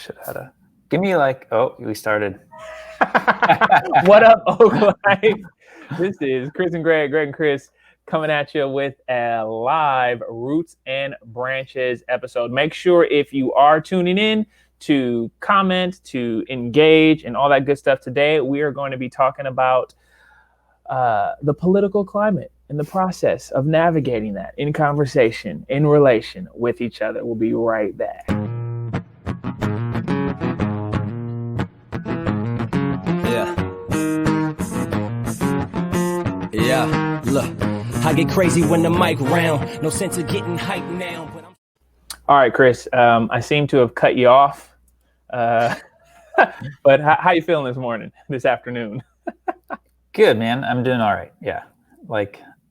should have had a. Give me we started. What up, Oak Life? This is Chris and Greg and Chris coming at you with a live Roots and Branches episode. Make sure if you are tuning in to comment, to engage, and all that good stuff today, we are going to be talking about the political climate and the process of navigating that in conversation, in relation with each other. We'll be right back. Yeah, look, I get crazy when the mic round. No sense of getting hyped now. But all right, Chris, I seem to have cut you off. But how you feeling this afternoon? Good, man. I'm doing all right. Yeah.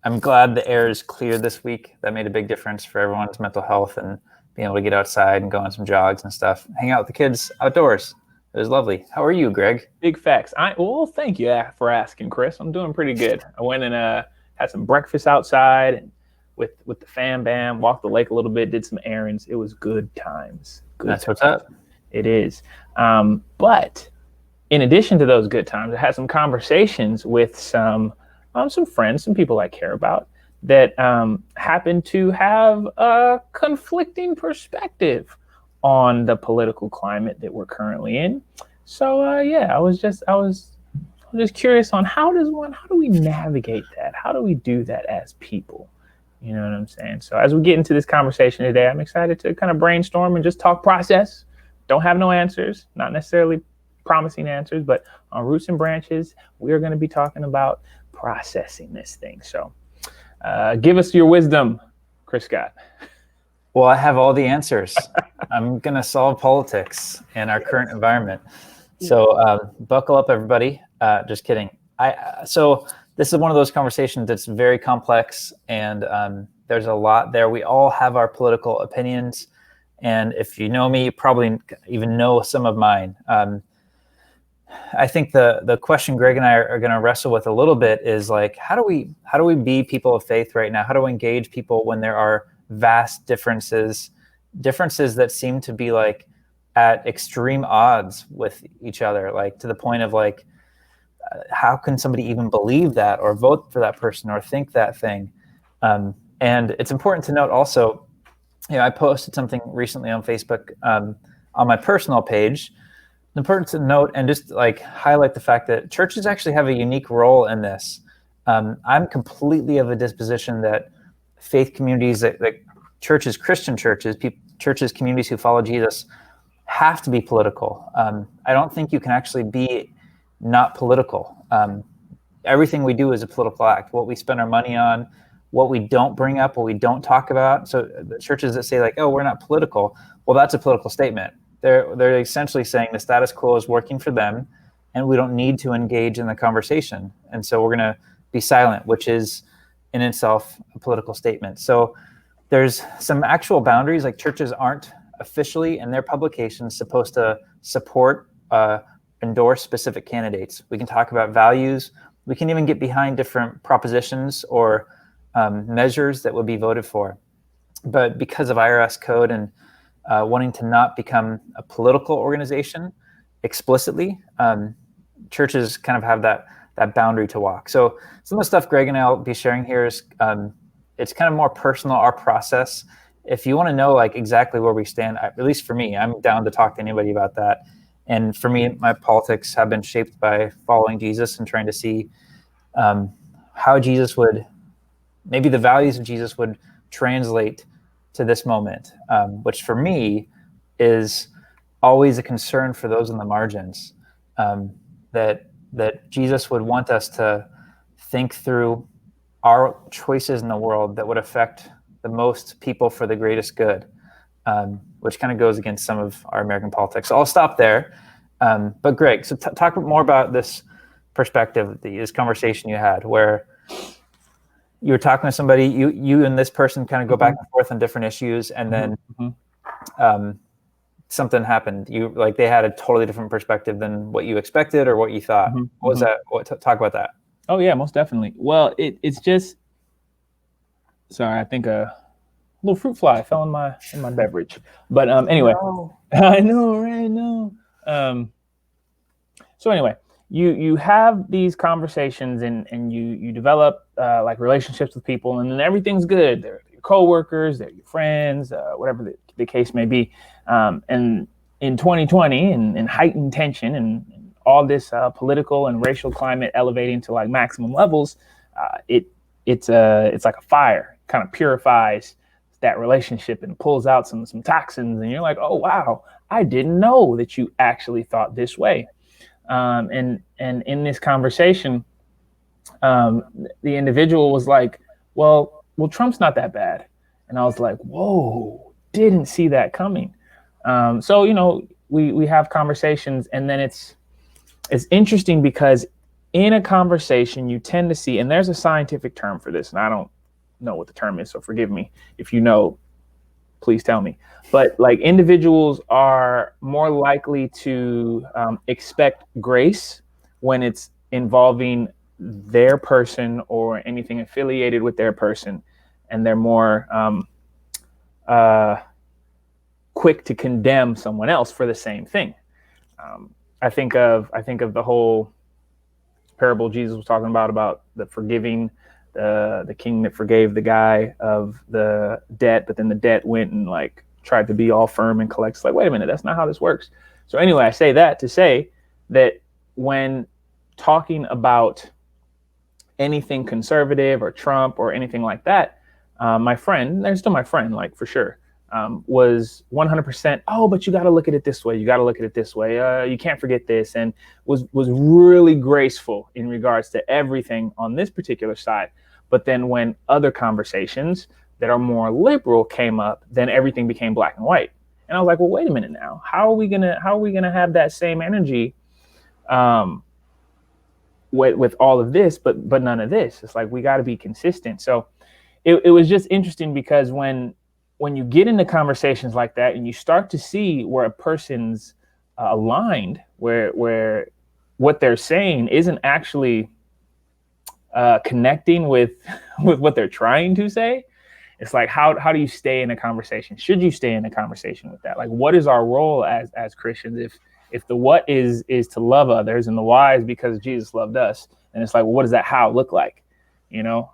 I'm glad the air is clear this week. That made a big difference for everyone's mental health and being able to get outside and go on some jogs and stuff. Hang out with the kids outdoors. It was lovely. How are you, Greg? Big facts. Well, thank you for asking, Chris. I'm doing pretty good. I went and had some breakfast outside and with the fam bam, walked the lake a little bit, did some errands. It was good times. That's what's up. It is. But in addition to those good times, I had some conversations with some friends, some people I care about that happen to have a conflicting perspective on the political climate that we're currently in. So I was just curious on how do we navigate that? How do we do that as people? You know what I'm saying? So as we get into this conversation today, I'm excited to kind of brainstorm and just talk process. Don't have no answers, not necessarily promising answers, but on Roots and Branches, we are going to be talking about processing this thing. So give us your wisdom, Chris Scott. Well, I have all the answers. I'm going to solve politics in our current environment. So buckle up, everybody. Just kidding. So this is one of those conversations that's very complex, and there's a lot there. We all have our political opinions. And if you know me, you probably even know some of mine. I think the question Greg and I are going to wrestle with a little bit is how do we be people of faith right now? How do we engage people when there are vast differences that seem to be at extreme odds with each other, to the point of how can somebody even believe that or vote for that person or think that thing? And it's important to note also, I posted something recently on Facebook on my personal page. It's important to note and just highlight the fact that churches actually have a unique role in this. I'm completely of a disposition that faith communities, that churches, Christian churches, churches, communities who follow Jesus have to be political. I don't think you can actually be not political. Everything we do is a political act. What we spend our money on, what we don't bring up, what we don't talk about. So the churches that say oh, we're not political, well, that's a political statement. They're essentially saying the status quo is working for them and we don't need to engage in the conversation. And so we're going to be silent, which is in itself a political statement. So there's some actual boundaries, churches aren't officially in their publications supposed to support, endorse specific candidates. We can talk about values. We can even get behind different propositions or measures that would be voted for. But because of IRS code and wanting to not become a political organization explicitly, churches kind of have that boundary to walk. So some of the stuff Greg and I will be sharing here is it's kind of more personal, our process. If you want to know exactly where we stand, at least for me, I'm down to talk to anybody about that. And for me, my politics have been shaped by following Jesus and trying to see how Jesus would, maybe the values of Jesus would translate to this moment, which for me is always a concern for those in the margins, that Jesus would want us to think through our choices in the world that would affect the most people for the greatest good, which kind of goes against some of our American politics. So I'll stop there. But Greg, so talk more about this perspective, this conversation you had where you were talking to somebody, you and this person kind of go back and forth on different issues, and then something happened. They had a totally different perspective than what you expected or what you thought. What was that? Talk about that. Oh yeah, most definitely. Well, it's just, sorry, I think a little fruit fly fell in my beverage. But anyway, I know, right? No. So anyway, you have these conversations and you develop like relationships with people, and then everything's good. They're your coworkers, they're your friends, whatever the case may be. And in 2020, and heightened tension and all this political and racial climate elevating to like maximum levels, it's like a fire, kind of purifies that relationship and pulls out some toxins, and you're like, oh wow, I didn't know that you actually thought this way. And in this conversation, the individual was like, well, Trump's not that bad. And I was like, whoa, didn't see that coming. So, we have conversations, and then it's interesting because in a conversation, you tend to see, and there's a scientific term for this, and I don't know what the term is, so forgive me. If you know, please tell me. But like, individuals are more likely to expect grace when it's involving their person or anything affiliated with their person, and they're more quick to condemn someone else for the same thing. I think of the whole parable Jesus was talking about the forgiving, the king that forgave the guy of the debt, but then the debt went and like tried to be all firm and collect. It's like, wait a minute, that's not how this works. So anyway, I say that to say that when talking about anything conservative or Trump or anything like that, my friend, they're still my friend, like for sure, was 100%, oh, but you got to look at it this way. You got to look at it this way. You can't forget this. And was really graceful in regards to everything on this particular side. But then when other conversations that are more liberal came up, then everything became black and white. And I was like, well, wait a minute now. How are we gonna have that same energy with all of this, but none of this? It's like, we got to be consistent. So it was just interesting because when you get into conversations like that and you start to see where a person's aligned, where what they're saying isn't actually connecting with what they're trying to say, it's like, how do you stay in a conversation? Should you stay in a conversation with that? Like, what is our role as Christians? If the what is to love others, and the why is because Jesus loved us, and it's like, well, what does that how look like?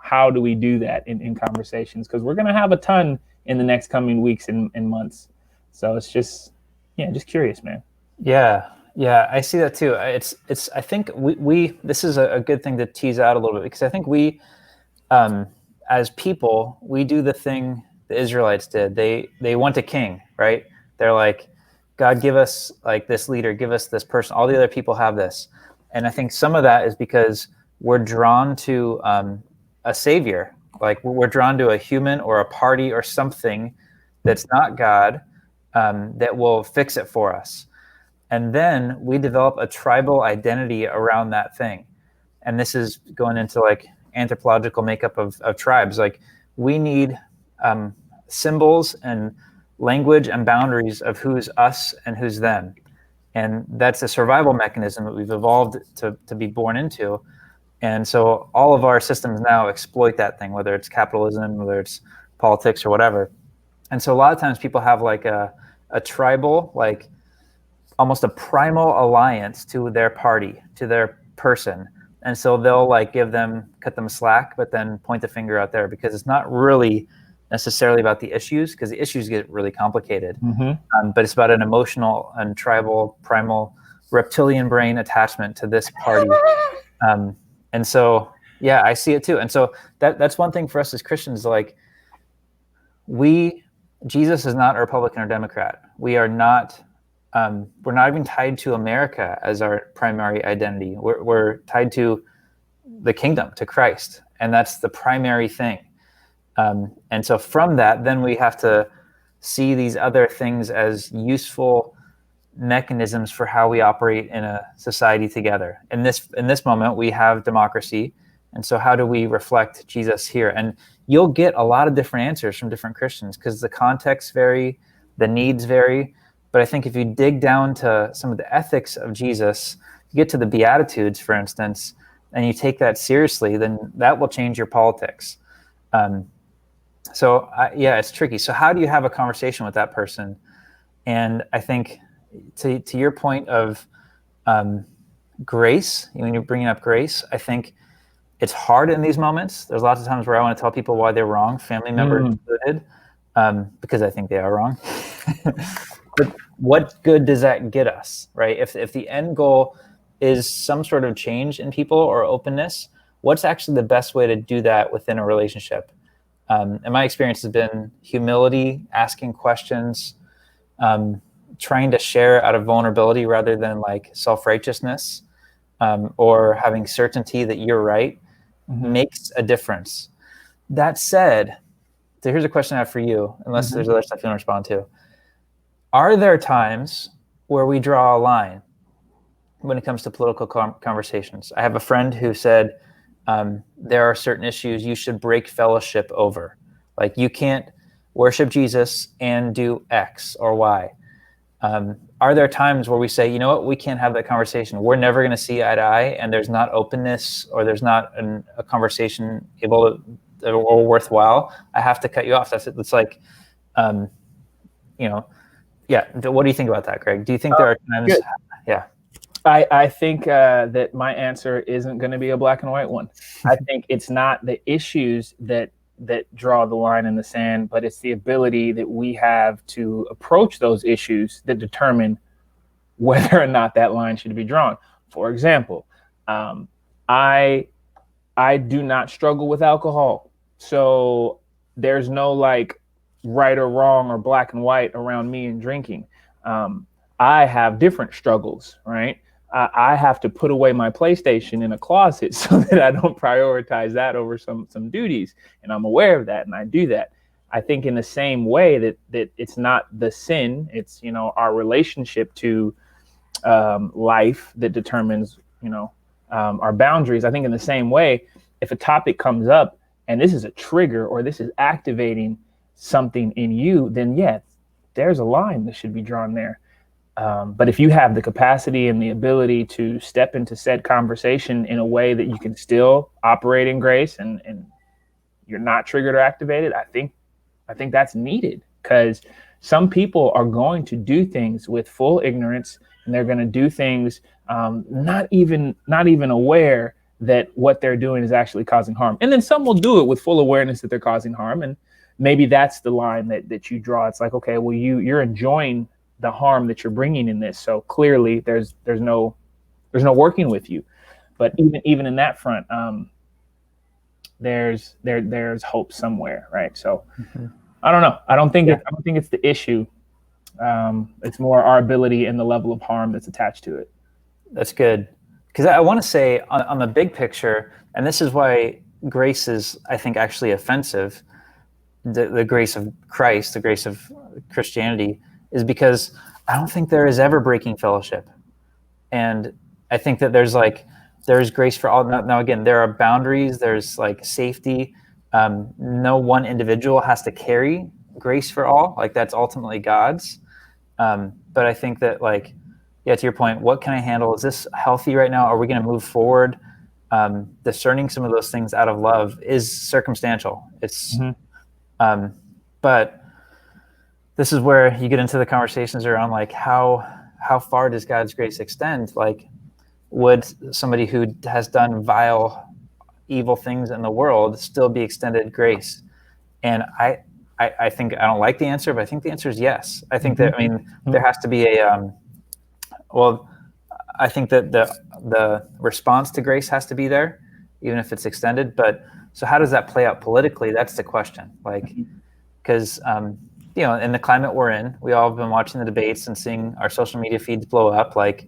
How do we do that in conversations? Because we're going to have a ton in the next coming weeks and months. So it's just curious, man. Yeah, I see that too. It's I think we this is a good thing to tease out a little bit, because I think we, as people, we do the thing the Israelites did. They want a king, right? They're like, God, give us like this leader, give us this person. All the other people have this. And I think some of that is because we're drawn to a savior. Like, we're drawn to a human or a party or something that's not God, that will fix it for us. And then we develop a tribal identity around that thing. And this is going into like anthropological makeup of tribes. Like, we need symbols and language and boundaries of who's us and who's them. And that's a survival mechanism that we've evolved to be born into. And so all of our systems now exploit that thing, whether it's capitalism, whether it's politics or whatever. And so a lot of times people have like a tribal, like almost a primal alliance to their party, to their person. And so they'll like cut them slack, but then point the finger out there, because it's not really necessarily about the issues, because the issues get really complicated. Mm-hmm. But it's about an emotional and tribal, primal, reptilian brain attachment to this party. And so, yeah, I see it too. And so that's one thing for us as Christians, like, Jesus is not a Republican or Democrat. We're not even tied to America as our primary identity. We're tied to the kingdom, to Christ. And that's the primary thing. And so from that, then we have to see these other things as useful mechanisms for how we operate in a society together. In this moment, we have democracy. And so how do we reflect Jesus here? And you'll get a lot of different answers from different Christians, because the contexts vary, the needs vary. But I think if you dig down to some of the ethics of Jesus, you get to the Beatitudes, for instance, and you take that seriously, then that will change your politics. So it's tricky. So how do you have a conversation with that person And I think to your point of grace, when you're bringing up grace, I think it's hard in these moments. There's lots of times where I want to tell people why they're wrong, family members included, because I think they are wrong. But what good does that get us, right? If the end goal is some sort of change in people or openness, what's actually the best way to do that within a relationship? And my experience has been humility, asking questions, trying to share out of vulnerability rather than like self-righteousness, or having certainty that you're right, makes a difference. That said, so here's a question I have for you, unless there's other stuff you want to respond to. Are there times where we draw a line when it comes to political conversations? I have a friend who said, there are certain issues you should break fellowship over. Like you can't worship Jesus and do X or Y. Are there times where we say, you know what, we can't have that conversation. We're never going to see eye to eye, and there's not openness, or there's not a conversation able to, or worthwhile. I have to cut you off. It's like, yeah. What do you think about that, Greg? Do you think there are times? Good. Yeah. I think that my answer isn't going to be a black and white one. I think it's not the issues that draw the line in the sand, but it's the ability that we have to approach those issues that determine whether or not that line should be drawn. For example, I do not struggle with alcohol, so there's no like right or wrong or black and white around me and drinking. I have different struggles, right? I have to put away my PlayStation in a closet so that I don't prioritize that over some duties. And I'm aware of that, and I do that. I think in the same way that it's not the sin, it's, our relationship to life that determines, our boundaries. I think in the same way, if a topic comes up and this is a trigger or this is activating something in you, then yeah, there's a line that should be drawn there. But if you have the capacity and the ability to step into said conversation in a way that you can still operate in grace and you're not triggered or activated, I think that's needed, because some people are going to do things with full ignorance, and they're going to do things not even aware that what they're doing is actually causing harm. And then some will do it with full awareness that they're causing harm, and maybe that's the line that you draw. It's like, okay, well, you're enjoying the harm that you're bringing in this, so clearly there's no working with you. But even in that front, there's hope somewhere, right? So I don't know. I don't think it's the issue. It's more our ability and the level of harm that's attached to it. That's good, because I want to say on the big picture, and this is why grace is, I think, actually offensive. The grace of Christ, the grace of Christianity, is because I don't think there is ever breaking fellowship. And I think that there's grace for all. Now again, there are boundaries, there's like safety. No one individual has to carry grace for all. Like that's ultimately God's. But I think that to your point, what can I handle? Is this healthy right now? Are we going to move forward? Discerning some of those things out of love is circumstantial. It's, but this is where you get into the conversations around like how far does God's grace extend? Like, would somebody who has done vile, evil things in the world still be extended grace? And I think, I don't like the answer, but I think the answer is yes. I think that, there has to be I think that the response to grace has to be there, even if it's extended. But so how does that play out politically? That's the question. Because in the climate we're in, we all have been watching the debates and seeing our social media feeds blow up. Like,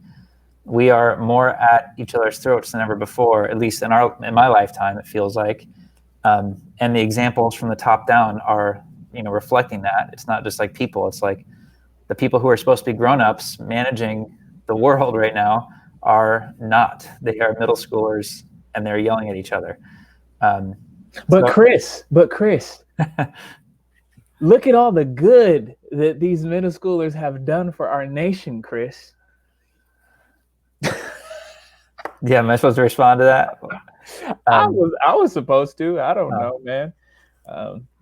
we are more at each other's throats than ever before, at least in my lifetime, it feels like. And the examples from the top down are, reflecting that. It's not just like people. It's like the people who are supposed to be grown-ups managing the world right now are not. They are middle schoolers, and they're yelling at each other. But Chris, look at all the good that these middle schoolers have done for our nation, Chris. Yeah, am I supposed to respond to that? I was supposed to. I don't know, man.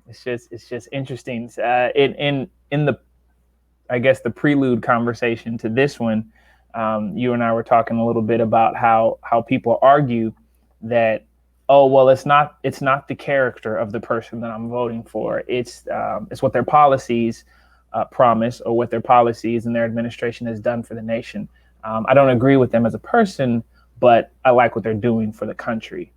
It's just interesting. In the I guess the prelude conversation to this one, you and I were talking a little bit about how people argue that, oh well, it's not the character of the person that I'm voting for. It's what their policies promise, or what their policies and their administration has done for the nation. I don't agree with them as a person, but I like what they're doing for the country.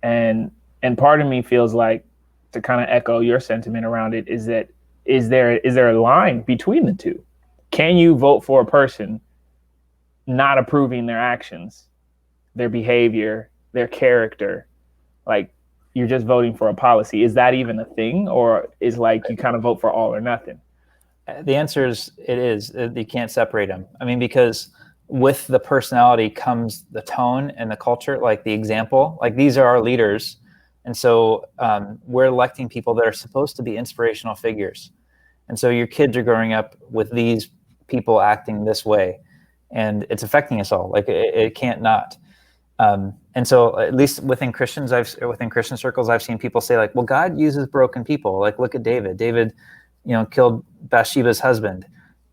And part of me feels like, to kind of echo your sentiment around it, is that is there a line between the two? Can you vote for a person not approving their actions, their behavior, their character? Like, you're just voting for a policy. Is that even a thing? Or is like you kind of vote for all or nothing? The answer is it is. You can't separate them. I mean, because with the personality comes the tone and the culture, like the example. Like, these are our leaders. And so we're electing people that are supposed to be inspirational figures. And so your kids are growing up with these people acting this way, and it's affecting us all. Like, it can't not. And so, at least within Christian circles, I've seen people say, like, well, God uses broken people. Like, look at David. David, killed Bathsheba's husband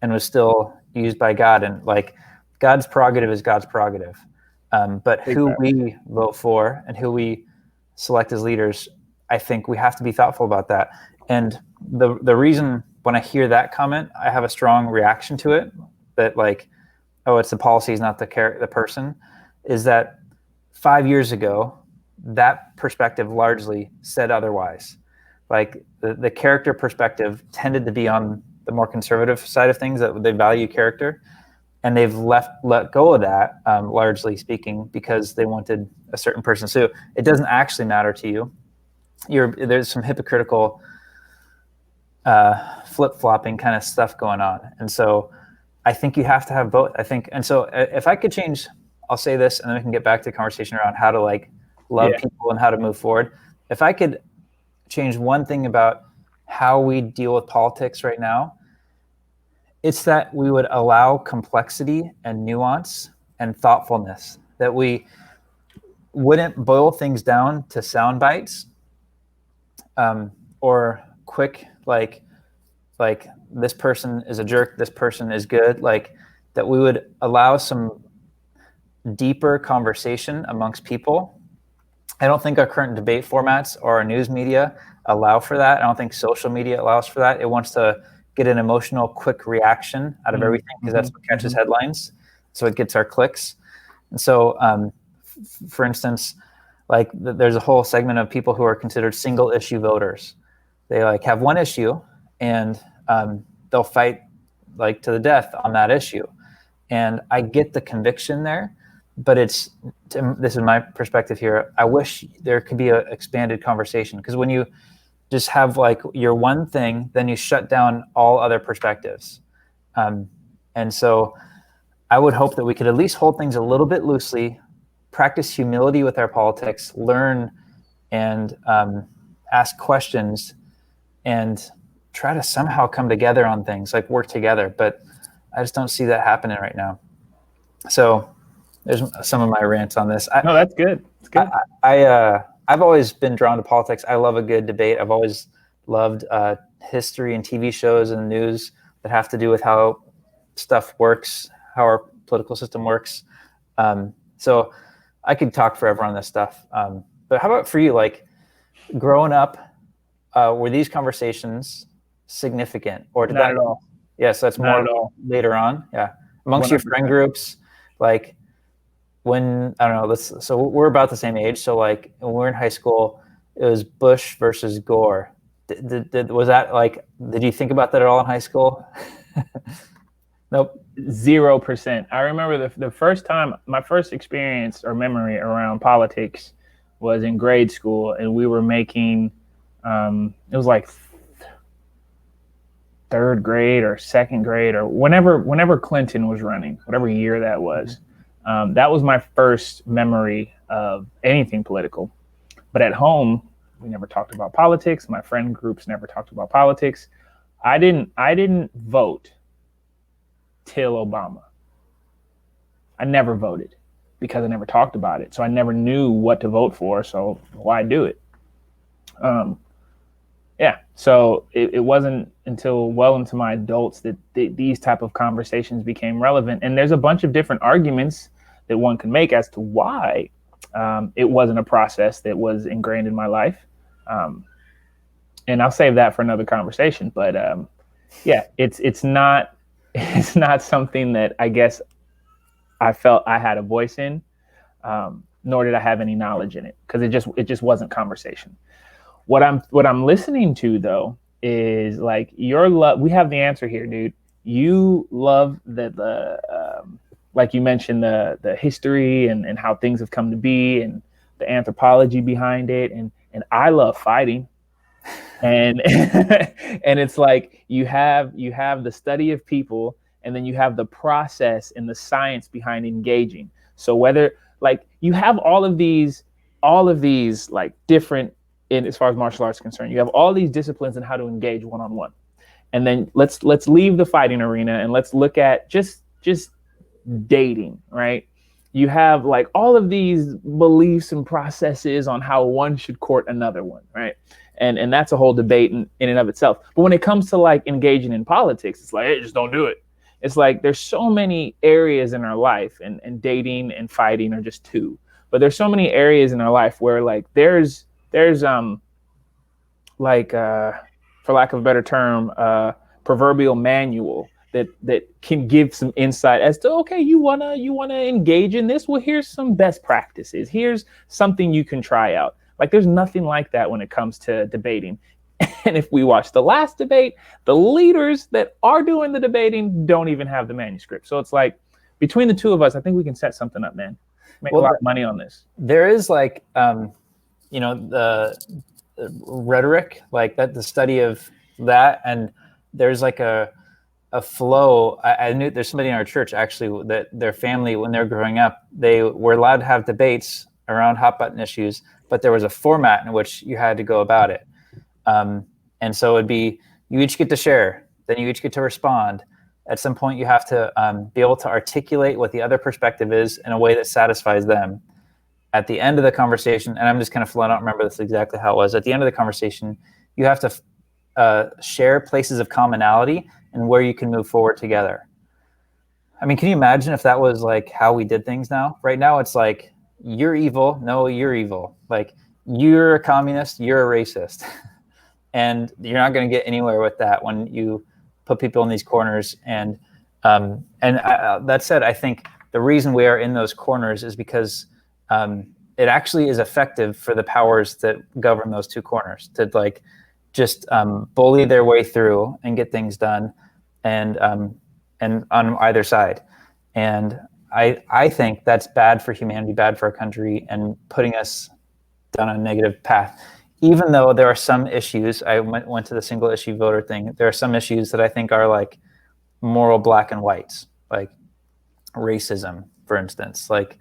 and was still used by God. And like, God's prerogative is God's prerogative. But who we vote for and who we select as leaders, I think we have to be thoughtful about that. And the reason when I hear that comment, I have a strong reaction to it, that like, oh, it's the policies, not the person, is that 5 years ago, that perspective largely said otherwise. Like, the character perspective tended to be on the more conservative side of things, that they value character, and they've let go of that, largely speaking, because they wanted a certain person. So it doesn't actually matter to you. There's some hypocritical flip-flopping kind of stuff going on. And so I think you have to have both. And so if I could change, I'll say this, and then we can get back to the conversation around how to like love people and how to move forward. If I could change one thing about how we deal with politics right now, it's that we would allow complexity and nuance and thoughtfulness, that we wouldn't boil things down to sound bites, or quick, like this person is a jerk, this person is good, like that we would allow some deeper conversation amongst people. I don't think our current debate formats or our news media allow for that. I don't think social media allows for that. It wants to get an emotional, quick reaction out of everything, because that's what catches headlines. So it gets our clicks. And so, for instance, like there's a whole segment of people who are considered single issue voters. They like have one issue, and they'll fight like to the death on that issue. And I get the conviction there, but this is my perspective here. I wish there could be an expanded conversation, because when you just have like your one thing, then you shut down all other perspectives. And so I would hope that we could at least hold things a little bit loosely, practice humility with our politics, learn and ask questions, and try to somehow come together on things, like work together. But I just don't see that happening right now. So there's some of my rants on this. No, that's good. It's good. I've always been drawn to politics. I love a good debate. I've always loved history and TV shows and news that have to do with how stuff works, how our political system works. So I could talk forever on this stuff. But how about for you, like growing up, were these conversations significant, or did Not at all? Yes, that's Not more at all. later on. Yeah, amongst your friend groups, like when I don't know. So we're about the same age. So like when we were in high school, it was Bush versus Gore. Was that like? Did you think about that at all in high school? Nope. 0%. I remember the first time, my first experience or memory around politics was in grade school, and we were making. It was like third grade or second grade, or whenever Clinton was running, whatever year that was. That was my first memory of anything political. But at home, we never talked about politics. My friend groups never talked about politics. I didn't vote till Obama. I never voted because I never talked about it. So I never knew what to vote for. So why do it? Yeah. So it wasn't until well into my adults that these type of conversations became relevant. And there's a bunch of different arguments that one can make as to why it wasn't a process that was ingrained in my life. And I'll save that for another conversation. But yeah, it's not it's not something that I guess I felt I had a voice in, nor did I have any knowledge in it, because it just wasn't conversation. What I'm listening to though is like your love. We have the answer here, dude. You love the like you mentioned the history and how things have come to be and the anthropology behind it, and I love fighting. And and it's like you have the study of people, and then you have the process and the science behind engaging. So whether like you have all of these like different, in as far as martial arts is concerned, you have all these disciplines in how to engage one-on-one. And then let's leave the fighting arena and let's look at just dating, right? You have like all of these beliefs and processes on how one should court another one, right? And that's a whole debate in and of itself. But when it comes to like engaging in politics, it's like, hey, just don't do it. It's like there's so many areas in our life, and dating and fighting are just two. But there's so many areas in our life where like there's like for lack of a better term, proverbial manual that can give some insight as to, okay, you wanna engage in this. Well, here's some best practices. Here's something you can try out. Like there's nothing like that when it comes to debating. And if we watch the last debate, the leaders that are doing the debating don't even have the manuscript. So it's like between the two of us, I think we can set something up, man. Make a lot of money on this. There is like, the rhetoric, like that, the study of that, and there's like a flow. I knew there's somebody in our church actually that their family, when they're growing up, they were allowed to have debates around hot button issues, but there was a format in which you had to go about it. And so it'd be, you each get to share, then you each get to respond. At some point you have to be able to articulate what the other perspective is in a way that satisfies them. At the end of the conversation, and I'm just kind of flown, I don't remember this exactly how it was. At the end of the conversation, you have to share places of commonality and where you can move forward together. I mean, can you imagine if that was like how we did things now? Right now, it's like, you're evil. No, you're evil. Like, you're a communist, you're a racist. And you're not going to get anywhere with that when you put people in these corners. And that said, I think the reason we are in those corners is because it actually is effective for the powers that govern those two corners to like just bully their way through and get things done, and on either side. And I think that's bad for humanity, bad for our country, and putting us down a negative path. Even though there are some issues, I went to the single issue voter thing. There are some issues that I think are like moral black and whites, like racism, for instance. Like,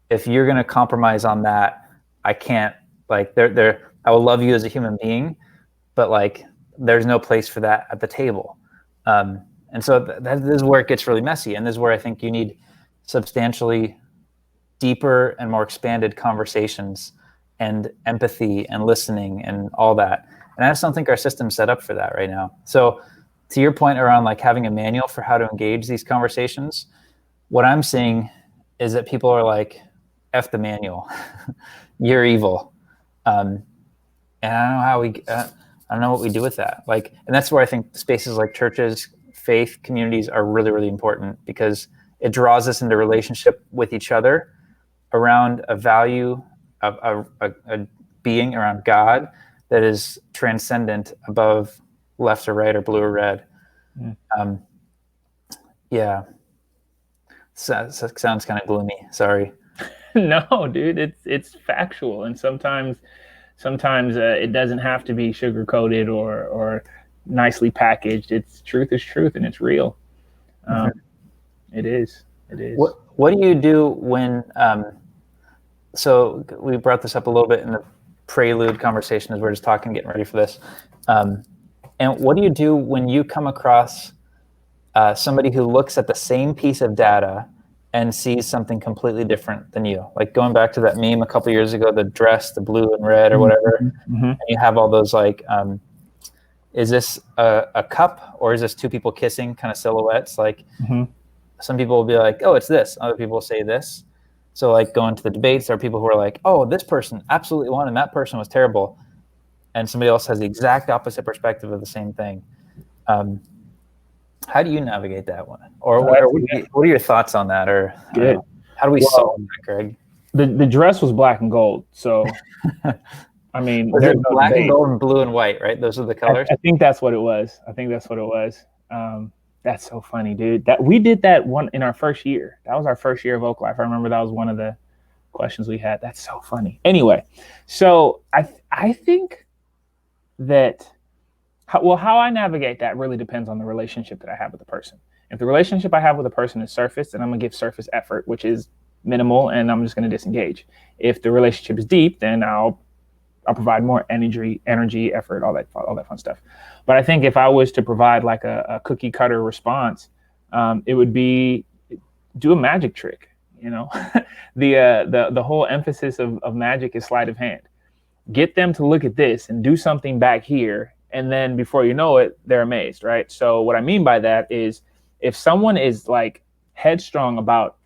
if you're going to compromise on that, I can't, like, I will love you as a human being, but like, there's no place for that at the table. And so this is where it gets really messy. And this is where I think you need substantially deeper and more expanded conversations and empathy and listening and all that. And I just don't think our system's set up for that right now. So to your point around like having a manual for how to engage these conversations, what I'm seeing is that people are like, F the manual, you're evil. And I don't know how I don't know what we do with that. Like, and that's where I think spaces like churches, faith communities are really, really important, because it draws us into relationship with each other around a value of a being, around God, that is transcendent above left or right or blue or red. Yeah. So sounds kind of gloomy. Sorry. No, dude, it's factual, and sometimes it doesn't have to be sugar coated or nicely packaged. It's truth is truth, and it's real. It is. What do you do when? So we brought this up a little bit in the prelude conversation as we're just talking, getting ready for this. And what do you do when you come across somebody who looks at the same piece of data and sees something completely different than you? Like going back to that meme a couple years ago, the dress, the blue and red or whatever, and you have all those like is this a cup or is this two people kissing kind of silhouettes? Like some people will be like, oh, it's this. Other people will say this. So like going to the debates, there are people who are like, oh, this person absolutely won and that person was terrible. And somebody else has the exact opposite perspective of the same thing. How do you navigate that one? Or what are your thoughts on that? Or how do we solve that, Greg? The dress was black and gold. So, I mean, was it black and gold and blue and white, right? Those are the colors? I think that's what it was. That's so funny, dude. That we did that one in our first year. That was our first year of Oak Life. I remember that was one of the questions we had. That's so funny. Anyway, so I think that how I navigate that really depends on the relationship that I have with the person. If the relationship I have with a person is surface, then I'm gonna give surface effort, which is minimal, and I'm just gonna disengage. If the relationship is deep, then I'll provide more energy, effort, all that fun stuff. But I think if I was to provide like a cookie cutter response, it would be do a magic trick. You know, the whole emphasis of magic is sleight of hand. Get them to look at this and do something back here, and then before you know it, they're amazed, right? So what I mean by that is if someone is like headstrong about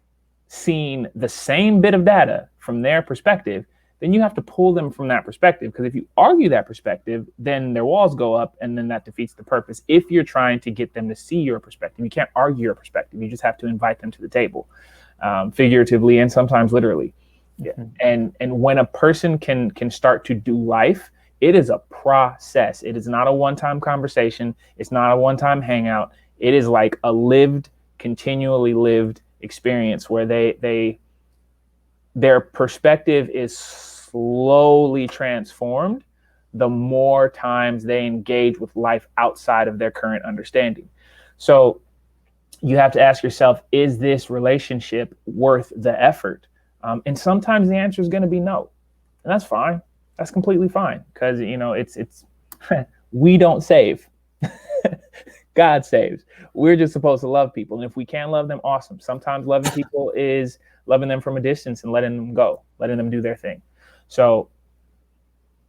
seeing the same bit of data from their perspective, then you have to pull them from that perspective. Because if you argue that perspective, then their walls go up, and then that defeats the purpose. If you're trying to get them to see your perspective, you can't argue your perspective. You just have to invite them to the table, figuratively and sometimes literally. Yeah. And when a person can start to do life, it is a process. It is not a one-time conversation. It's not a one-time hangout. It is like a continually lived experience where their perspective is slowly transformed the more times they engage with life outside of their current understanding. So you have to ask yourself, is this relationship worth the effort? And sometimes the answer is going to be no. And that's fine. That's completely fine. Because, you know, it's we don't save. God saves. We're just supposed to love people. And if we can love them, awesome. Sometimes loving people is loving them from a distance and letting them go, letting them do their thing. So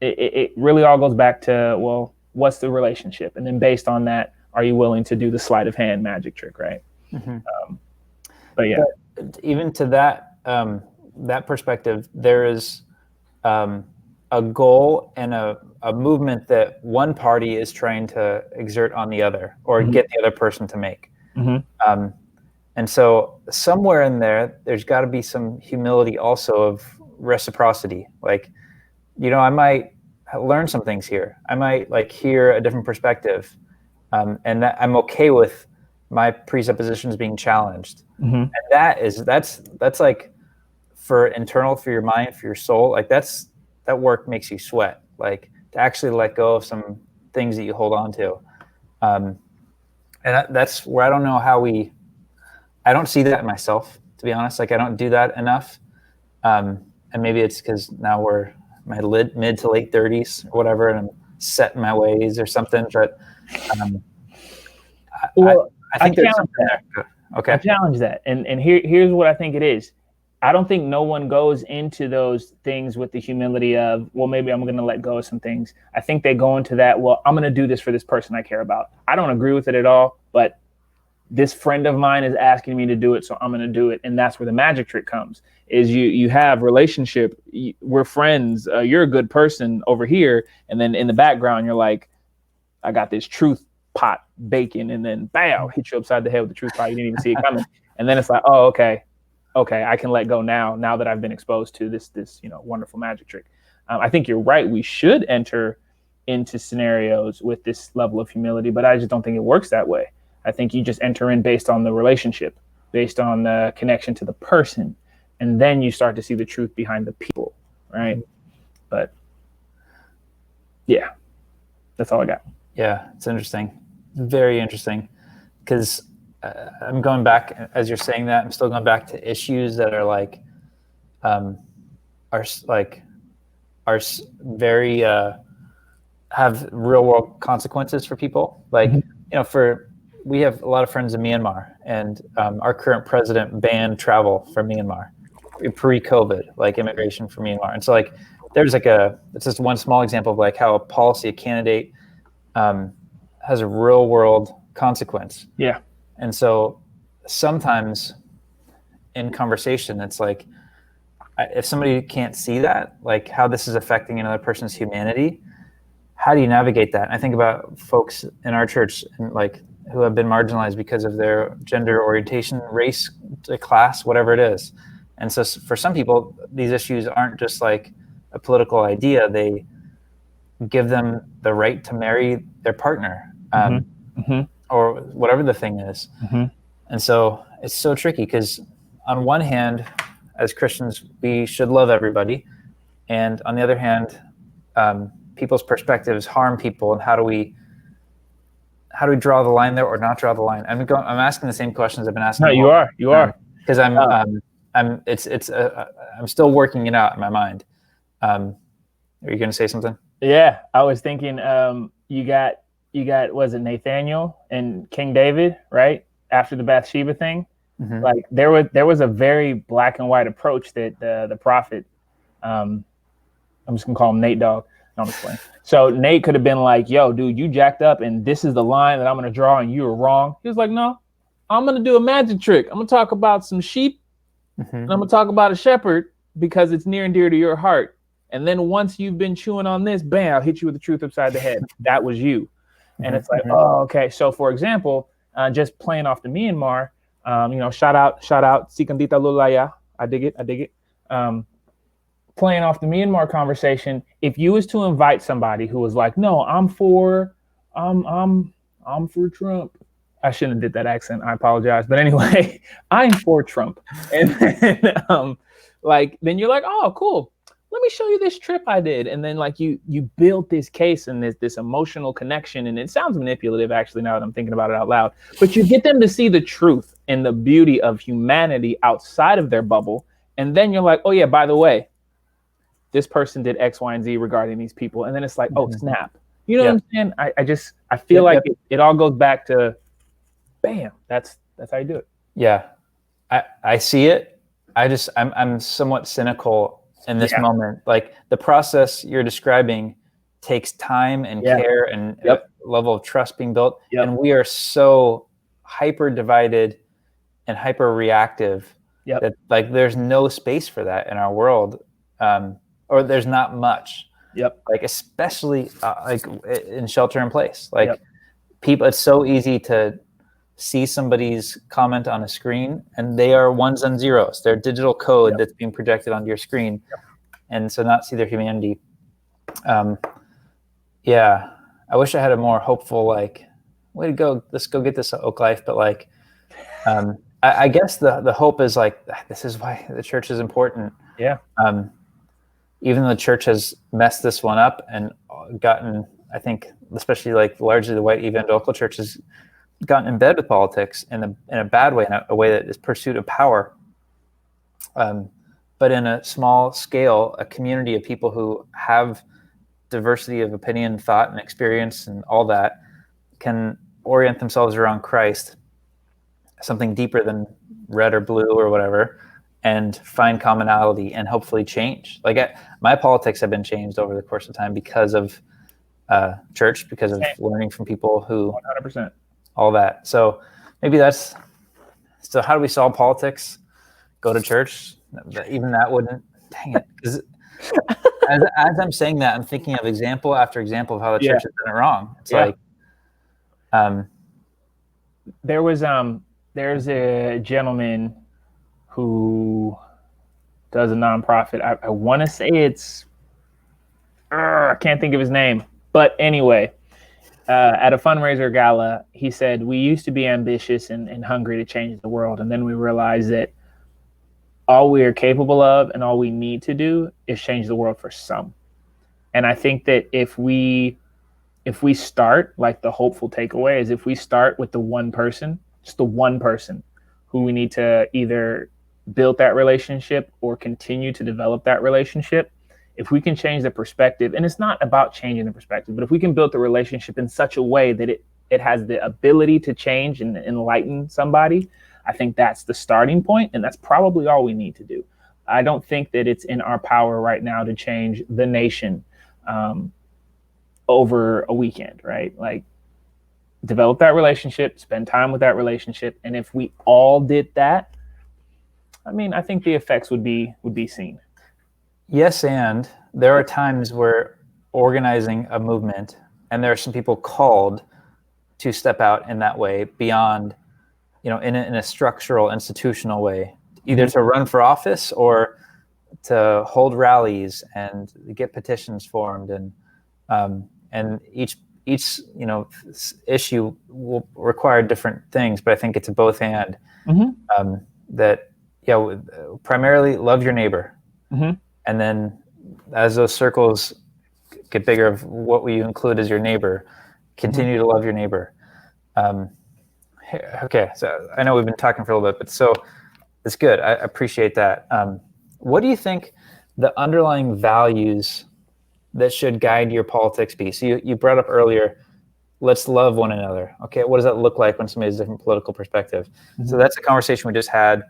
it really all goes back to, well, what's the relationship? And then based on that, are you willing to do the sleight of hand magic trick, right? But yeah. But even to that, that perspective, there is a goal and a movement that one party is trying to exert on the other or get the other person to make. And so somewhere in there's got to be some humility also of reciprocity. Like, you know, I might learn some things here. I might like hear a different perspective, and that I'm okay with my presuppositions being challenged. And that's like for your mind, for your soul, like that work makes you sweat, like to actually let go of some things that you hold on to. And that's where I don't know how I don't see that in myself, to be honest. Like I don't do that enough. And maybe it's because now we're my mid to late 30s or whatever, and I'm set in my ways or something. But I think there's something there. Okay. I challenge that. And here's what I think it is. I don't think no one goes into those things with the humility of, well, maybe I'm going to let go of some things. I think they go into that, well, I'm going to do this for this person I care about. I don't agree with it at all, but this friend of mine is asking me to do it, so I'm going to do it. And that's where the magic trick comes, is you have relationship. We're friends. You're a good person over here. And then in the background, you're like, I got this truth pot baking, and then bam, hit you upside the head with the truth pot. You didn't even see it coming. And then it's like, oh, okay, I can let go now that I've been exposed to this wonderful magic trick. I think you're right. We should enter into scenarios with this level of humility, but I just don't think it works that way. I think you just enter in based on the relationship, based on the connection to the person, and then you start to see the truth behind the people, right? But yeah, that's all I got. Yeah, it's interesting. Very interesting, because I'm going back, as you're saying that, I'm still going back to issues that are like, are very, have real world consequences for people. Like, we have a lot of friends in Myanmar, and our current president banned travel from Myanmar pre-COVID, like immigration from Myanmar. And so like, it's just one small example of like how a policy, a candidate has a real world consequence. Yeah. And so sometimes in conversation, it's like, if somebody can't see that, like how this is affecting another person's humanity, how do you navigate that? And I think about folks in our church and like who have been marginalized because of their gender orientation, race, class, whatever it is. And so for some people, these issues aren't just like a political idea. They give them the right to marry their partner, or whatever the thing is. And so it's so tricky because on one hand, as Christians, we should love everybody. And on the other hand, people's perspectives harm people. And how do we draw the line there or not draw the line? I'm asking the same questions I've been asking. No, you are. Because I'm still working it out in my mind. Are you going to say something? Yeah, I was thinking, you got, was it Nathaniel and King David, right? After the Bathsheba thing, like there was a very black and white approach that the prophet, I'm just gonna call him Nate Dogg. No, I'm just playing. So Nate could have been like, "Yo, dude, you jacked up, and this is the line that I'm gonna draw, and you were wrong." He was like, "No, I'm gonna do a magic trick. I'm gonna talk about some sheep, and I'm gonna talk about a shepherd because it's near and dear to your heart. And then once you've been chewing on this, bam, I'll hit you with the truth upside the head. That was you." And it's like, oh, okay. So for example, just playing off the Myanmar, shout out, Sikandita Lulaya. I dig it. Playing off the Myanmar conversation, if you was to invite somebody who was like, "No, I'm for Trump." I shouldn't have did that accent. I apologize. But anyway, I'm for Trump. And then, then you're like, "Oh, cool. Let me show you this trip I did." And then like you build this case and this emotional connection. And it sounds manipulative actually now that I'm thinking about it out loud, but you get them to see the truth and the beauty of humanity outside of their bubble. And then you're like, "Oh yeah, by the way, this person did X, Y, and Z regarding these people." And then it's like, oh snap. You know what I'm saying? I feel like it all goes back to bam. That's how you do it. Yeah. I see it. I'm somewhat cynical in this moment. Like the process you're describing takes time and care and a level of trust being built. And we are so hyper divided and hyper reactive that like there's no space for that in our world, or there's not much. Like especially like in shelter in place. Like people, it's so easy to see somebody's comment on a screen and they are ones and zeros. They're digital code that's being projected onto your screen. And so not see their humanity. I wish I had a more hopeful, like, way to go, let's go get this Oak Life. But like, I guess the hope is like, this is why the church is important. Even though the church has messed this one up and gotten, I think, especially like largely the white evangelical church has gotten in bed with politics in a bad way, in a way that is pursuit of power. But in a small scale, a community of people who have diversity of opinion, thought, and experience and all that can orient themselves around Christ, something deeper than red or blue or whatever, and find commonality and hopefully change. Like my politics have been changed over the course of time because of church, because of learning from people who 100%. All that. So maybe so how do we solve politics? Go to church? Even that wouldn't, dang it. 'Cause as I'm saying that, I'm thinking of example after example of how the church has done it wrong. It's like, there's a gentleman who does a nonprofit. I want to say I can't think of his name, but anyway, at a fundraiser gala, he said, "We used to be ambitious and hungry to change the world. And then we realized that all we are capable of and all we need to do is change the world for some." And I think that if we start, like the hopeful takeaway is if we start with the one person, just the one person who we need to either build that relationship or continue to develop that relationship, if we can change the perspective, and it's not about changing the perspective, but if we can build the relationship in such a way that it has the ability to change and enlighten somebody, I think that's the starting point, and that's probably all we need to do. I don't think that it's in our power right now to change the nation over a weekend, right? Like develop that relationship, spend time with that relationship. And if we all did that, I mean, I think the effects would be seen. Yes, and there are times where organizing a movement, and there are some people called to step out in that way beyond, in a structural, institutional way, either to run for office or to hold rallies and get petitions formed, and each issue will require different things, but I think it's a both and. That primarily love your neighbor, and then as those circles get bigger of what will you include as your neighbor, continue to love your neighbor. Okay, so I know we've been talking for a little bit, but so it's good. I appreciate that. What do you think the underlying values that should guide your politics be? So you brought up earlier, let's love one another. Okay, what does that look like when somebody has a different political perspective? So that's a conversation we just had,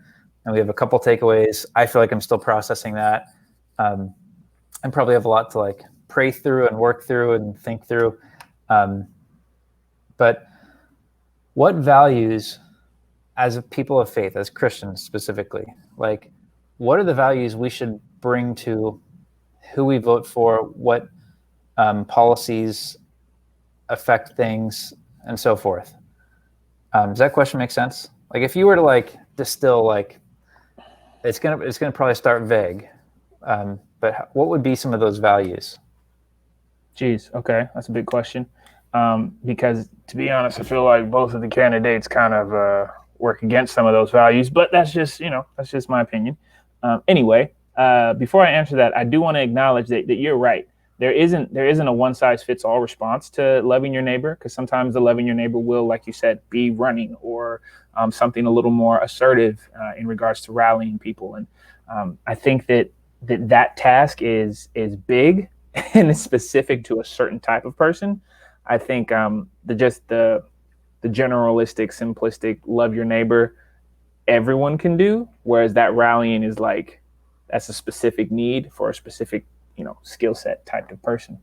and we have a couple takeaways. I feel like I'm still processing that. I probably have a lot to pray through and work through and think through. But what values, as a people of faith, as Christians specifically, what are the values we should bring to who we vote for, what policies affect things, and so forth? Does that question make sense? If you were to distill, it's gonna probably start vague, but what would be some of those values? Geez, okay, that's a big question. Because to be honest, I feel like both of the candidates kind of work against some of those values, but that's just my opinion. Anyway, before I answer that, I do want to acknowledge that you're right. There isn't a one size fits all response to loving your neighbor, because sometimes the loving your neighbor will, like you said, be running or something a little more assertive in regards to rallying people. And I think that task is big and is specific to a certain type of person. I think the generalistic, simplistic love your neighbor, everyone can do, whereas that rallying is that's a specific need for a specific skill set type of person,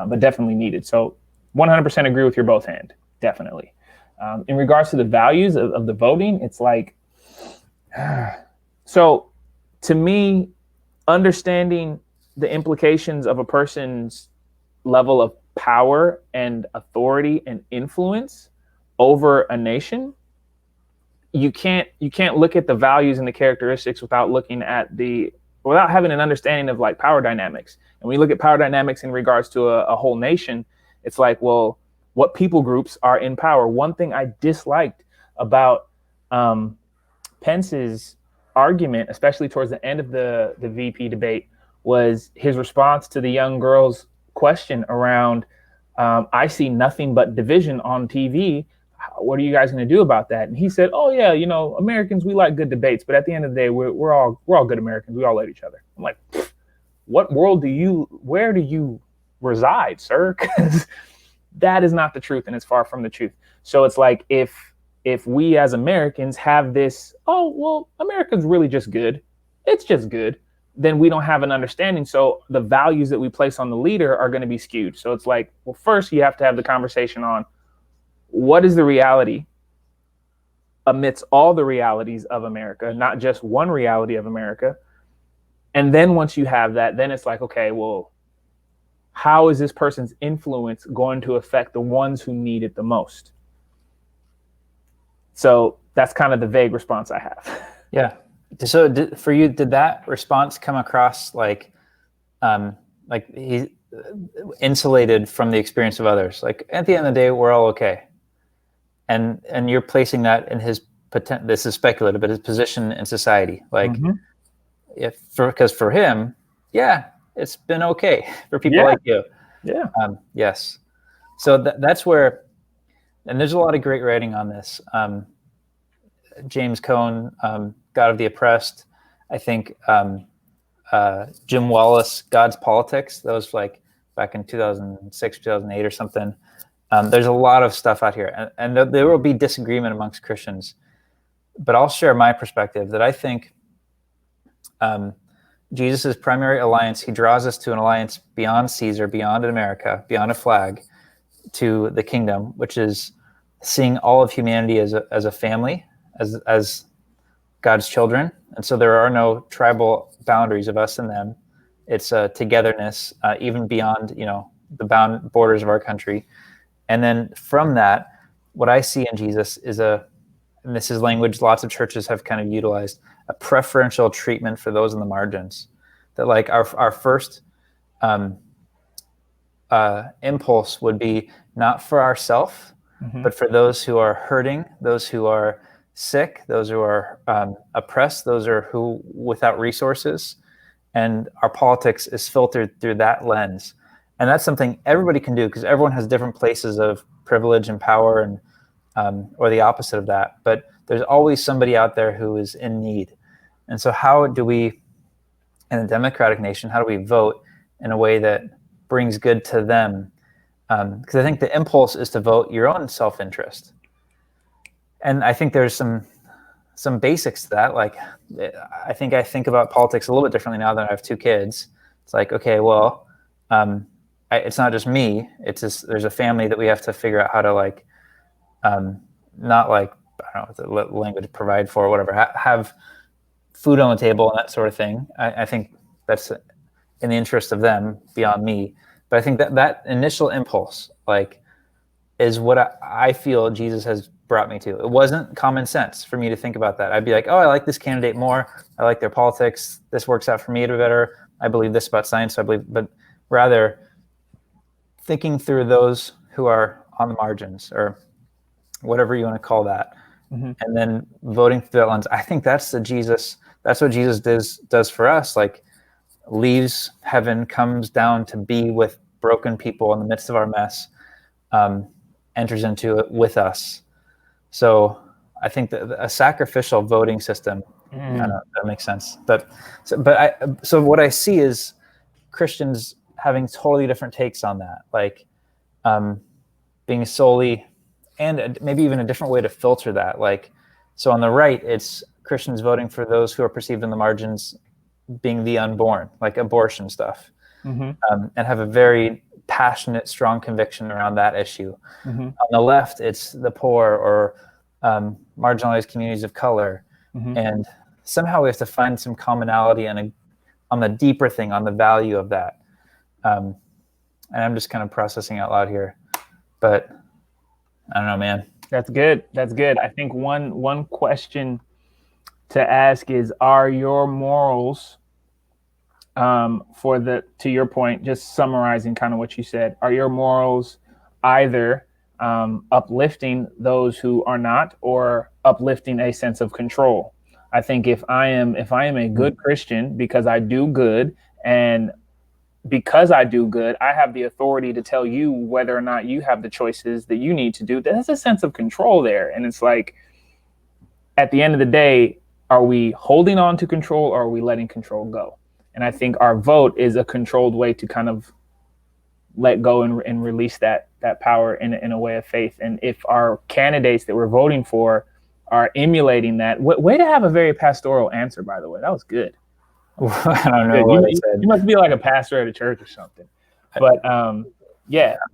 but definitely needed. So 100% agree with your both hand, definitely. In regards to the values of the voting, it's so to me, understanding the implications of a person's level of power and authority and influence over a nation, you can't look at the values and the characteristics without having an understanding of power dynamics. And when you look at power dynamics in regards to a whole nation, it's well, what people groups are in power? One thing I disliked about Pence's argument, especially towards the end of the VP debate, was his response to the young girl's question around, I see nothing but division on TV. What are you guys going to do about that? And he said, oh yeah, Americans, we like good debates, but at the end of the day, we're all good Americans. We all love each other. I'm like, where do you reside, sir? Because that is not the truth, and it's far from the truth. So it's if we as Americans have this, oh, well, America's really just good, it's just good, then we don't have an understanding. So the values that we place on the leader are going to be skewed. So it's well, first you have to have the conversation on what is the reality amidst all the realities of America, not just one reality of America. And then once you have that, then it's okay, well, how is this person's influence going to affect the ones who need it the most? So that's kind of the vague response I have. Yeah. So for you, did that response come across he's insulated from the experience of others? At the end of the day, we're all okay. And you're placing that in his this is speculative, but his position in society, because for him, yeah, it's been okay for people like you. Yeah. Yes. So that's where, and there's a lot of great writing on this. James Cone, God of the Oppressed. I think Jim Wallace, God's Politics. That was back in 2006, 2008 or something. There's a lot of stuff out here, and there will be disagreement amongst Christians. But I'll share my perspective that I think Jesus' primary alliance, he draws us to an alliance beyond Caesar, beyond America, beyond a flag, to the kingdom, which is seeing all of humanity as a family, as God's children. And so there are no tribal boundaries of us and them. It's a togetherness, even beyond, the borders of our country. And then from that, what I see in Jesus is and this is language lots of churches have kind of utilized, a preferential treatment for those in the margins. That like our first impulse would be not for ourselves, but for those who are hurting, those who are sick, those who are oppressed, those are who without resources. And our politics is filtered through that lens. And that's something everybody can do because everyone has different places of privilege and power and or the opposite of that. But there's always somebody out there who is in need. And so how do we, in a democratic nation, how do we vote in a way that brings good to them? Because I think the impulse is to vote your own self-interest. And I think there's some basics to that. Like, I think about politics a little bit differently now that I have 2 kids. It's like, okay, well, it's not just me. It's just, there's a family that we have to figure out how to like, not like, I don't know what the language provide for or whatever, have food on the table and that sort of thing. I think that's in the interest of them beyond me. But I think that initial impulse, like, is what I feel Jesus has brought me to. It wasn't common sense for me to think about that. I'd be like, oh, I like this candidate more. I like their politics. This works out for me better. I believe this about science. But rather thinking through those who are on the margins or whatever you want to call that. And then voting through that lens. I think that's what Jesus does for us. Like, leaves heaven, comes down to be with broken people in the midst of our mess, enters into it with us. So I think that a sacrificial voting system, I don't know if that makes sense. So what I see is Christians having totally different takes on that, like being solely, and maybe even a different way to filter that. Like, so on the right, it's Christians voting for those who are perceived in the margins being the unborn, like abortion stuff, and have a very passionate, strong conviction around that issue. On the left, it's the poor or marginalized communities of color. And somehow we have to find some commonality on the deeper thing, on the value of that. And I'm just kind of processing out loud here, but I don't know, man. That's good. I think one question to ask is, are your morals, to your point, just summarizing kind of what you said, are your morals either uplifting those who are not, or uplifting a sense of control? I think if I am a good Christian because I do good, and because I do good, I have the authority to tell you whether or not you have the choices that you need to do. There's a sense of control there. And it's like, at the end of the day, are we holding on to control, or are we letting control go? And I think our vote is a controlled way to kind of let go and release that power in a way of faith. And if our candidates that we're voting for are emulating that, way to have a very pastoral answer, by the way. That was good. I don't know what I said. You must be like a pastor at a church or something. But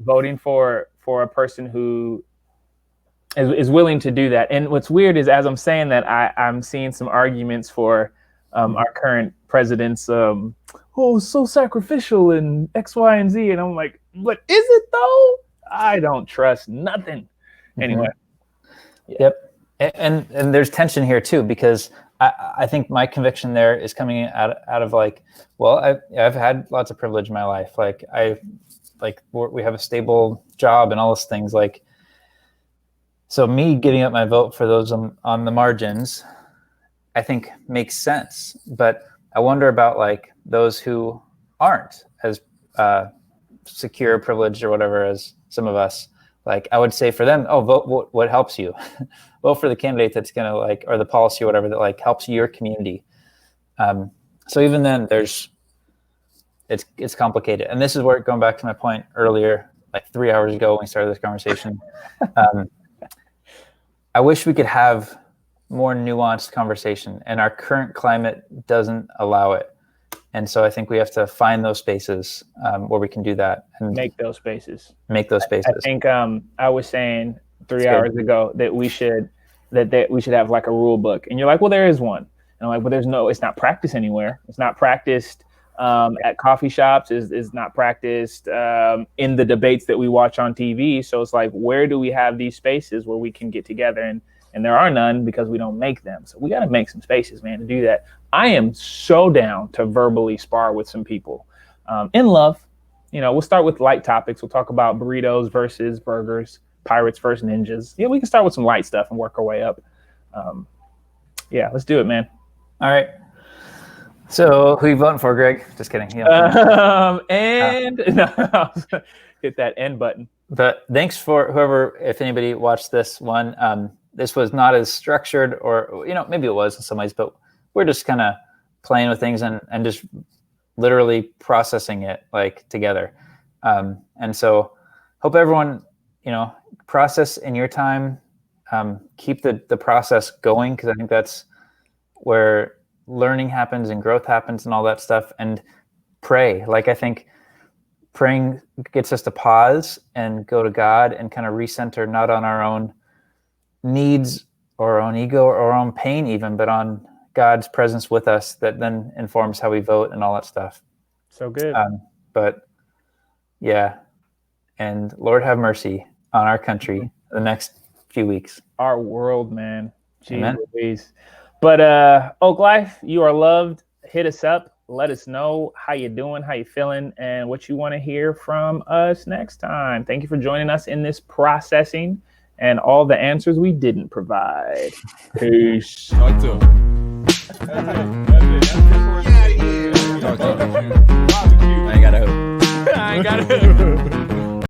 voting for a person who is willing to do that. And what's weird is, as I'm saying that, I'm seeing some arguments for our current president's so sacrificial and X, Y, and Z. And I'm like, but is it though? I don't trust nothing. Anyway. Yep. And there's tension here too, because I think my conviction there is coming out of like, well, I've had lots of privilege in my life. Like we have a stable job and all those things. Like, so me giving up my vote for those on the margins, I think makes sense. But I wonder about like those who aren't as secure, privileged, or whatever as some of us. Like, I would say for them, vote what helps you. Vote for the candidate that's gonna like, or the policy or whatever that like helps your community. So even then, it's complicated. And this is where, going back to my point earlier, like 3 hours ago when we started this conversation, I wish we could have more nuanced conversation, and our current climate doesn't allow it. And so I think we have to find those spaces where we can do that and make those spaces. I think I was saying three That's hours good. ago that we should have like a rule book, and you're like, well, there is one, and I'm like, well, it's not practiced anywhere. It's not practiced at coffee shops. Is not practiced in the debates that we watch on TV. So it's like, where do we have these spaces where we can get together? And there are none because we don't make them. So we got to make some spaces, man, to do that. I am so down to verbally spar with some people in love. We'll start with light topics. We'll talk about burritos versus burgers, pirates versus ninjas. Yeah, we can start with some light stuff and work our way up. Yeah, let's do it, man. All right. So who you voting for, Greg? Just kidding. Hit that end button. But thanks for whoever, if anybody watched this one. This was not as structured, or maybe it was in some ways, but we're just kind of playing with things and just literally processing it like together. And so hope everyone, process in your time, keep the process going, because I think that's where learning happens and growth happens and all that stuff. And pray. Like, I think praying gets us to pause and go to God and kind of recenter, not on our own needs or our own ego or our own pain even, but on God's presence with us that then informs how we vote and all that stuff. So good. But yeah, and Lord have mercy on our country the next few weeks. Our world, man. Amen. Jeez. But Oak Life, you are loved. Hit us up. Let us know how you doing, how you feeling, and what you want to hear from us next time. Thank you for joining us in this processing and all the answers we didn't provide. Peace. That's it. I ain't got a hoop. I ain't got it.